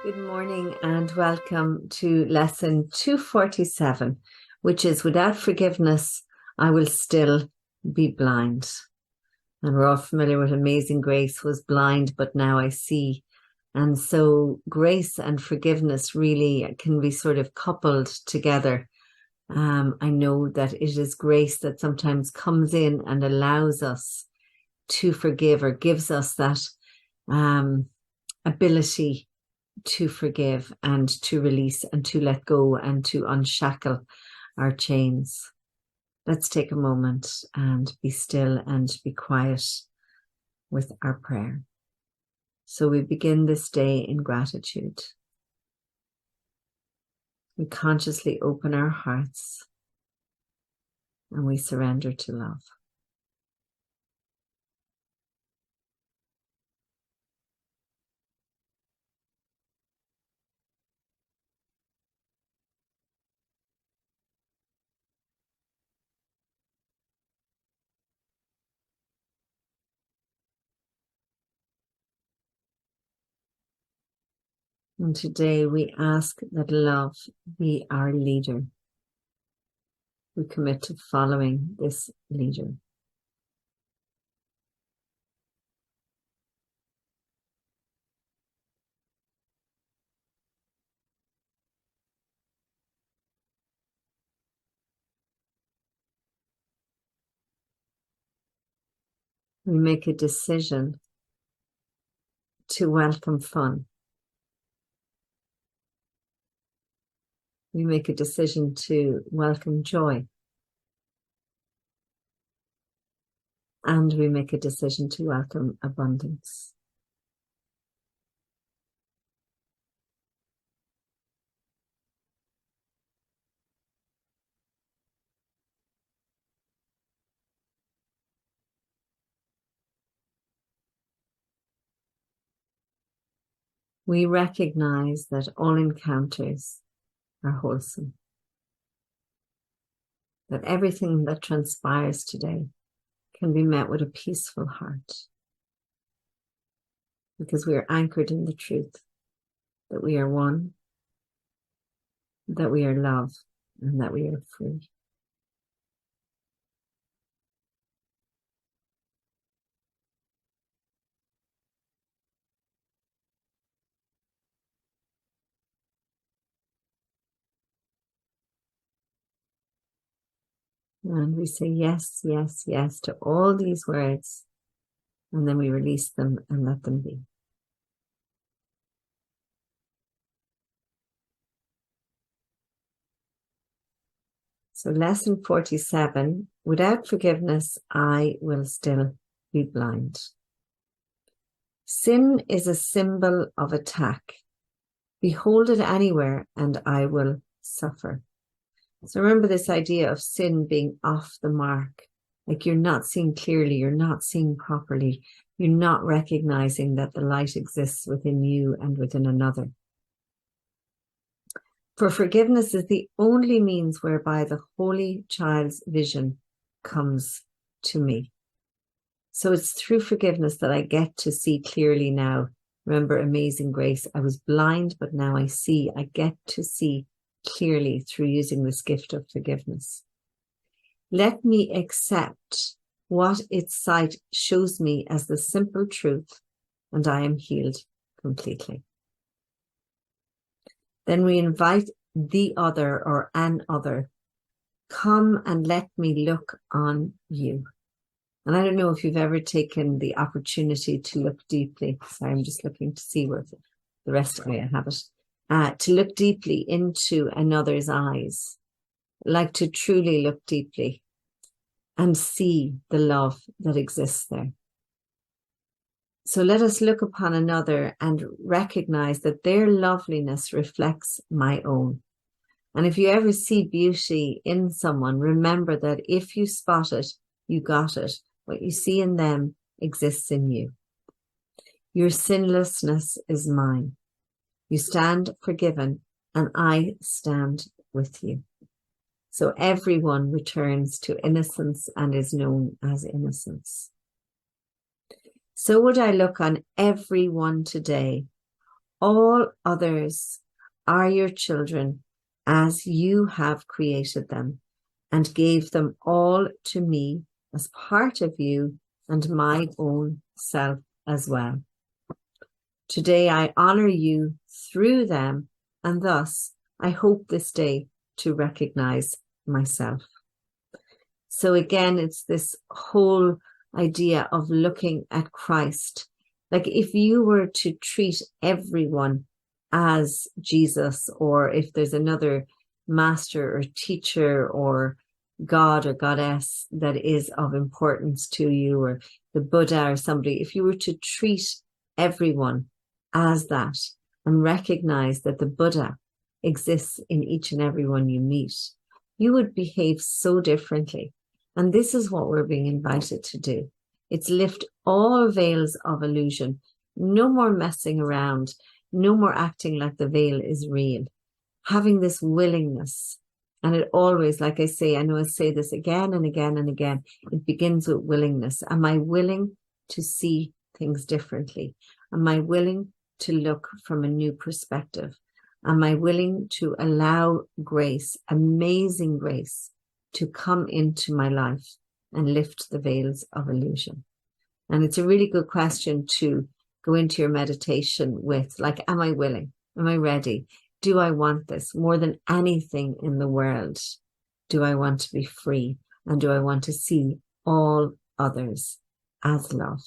Good morning and welcome to lesson 247, which is without forgiveness, I will still be blind. And we're all familiar with Amazing Grace was blind, but now I see. And so grace and forgiveness really can be sort of coupled together. I know that it is grace that sometimes comes in and allows us to forgive or gives us that ability to forgive and to release and to let go and to unshackle our chains. Let's take a moment and be still and be quiet with our prayer. So we begin this day in gratitude. We consciously open our hearts and we surrender to love. And today we ask that love be our leader. We commit to following this leader. We make a decision to welcome fun. We make a decision to welcome joy. And we make a decision to welcome abundance. We recognize that all encounters are wholesome. That everything that transpires today can be met with a peaceful heart. Because we are anchored in the truth that we are one, that we are love, and that we are free. And we say yes, yes, yes to all these words, and then we release them and let them be. So lesson 47, without forgiveness, I will still be blind. Sin is a symbol of attack. Behold it anywhere and I will suffer. So remember this idea of sin being off the mark. Like you're not seeing clearly, you're not seeing properly, you're not recognizing that the light exists within you and within another. For forgiveness is the only means whereby the Holy Child's vision comes to me. So it's through forgiveness that I get to see clearly now. Remember Amazing Grace, I was blind, but now I see. I get to see clearly through using this gift of forgiveness. Let me accept what its sight shows me as the simple truth, and I am healed completely. Then we invite the other or an other. Come and let me look on you. And I don't know if you've ever taken the opportunity to look deeply. Sorry, I'm just looking to see where the rest of me I have it. To look deeply into another's eyes, like to truly look deeply and see the love that exists there. So let us look upon another and recognize that their loveliness reflects my own. And if you ever see beauty in someone, remember that if you spot it, you got it. What you see in them exists in you. Your sinlessness is mine. You stand forgiven, and I stand with you. So everyone returns to innocence and is known as innocence. So would I look on everyone today, All others are your children as you have created them, and gave them all to me as part of you and my own self as well. Today I honor you through them, and thus I hope this day to recognize myself. So again, it's this whole idea of looking at Christ. Like if you were to treat everyone as Jesus, or if there's another master or teacher or God or goddess that is of importance to you, or the Buddha or somebody, if you were to treat everyone as that and recognize that the Buddha exists in each and every one you meet, you would behave so differently. And this is what we're being invited to do. It's lift all veils of illusion. No more messing around. No more acting like the veil is real. Having this willingness. And it always, like I say, I know I say this again and again and again, it begins with willingness. Am I willing to see things differently? Am I willing to look from a new perspective? Am I willing to allow grace, amazing grace, to come into my life and lift the veils of illusion? And it's a really good question to go into your meditation with, like, am I willing? Am I ready? Do I want this more than anything in the world? Do I want to be free? And do I want to see all others as love?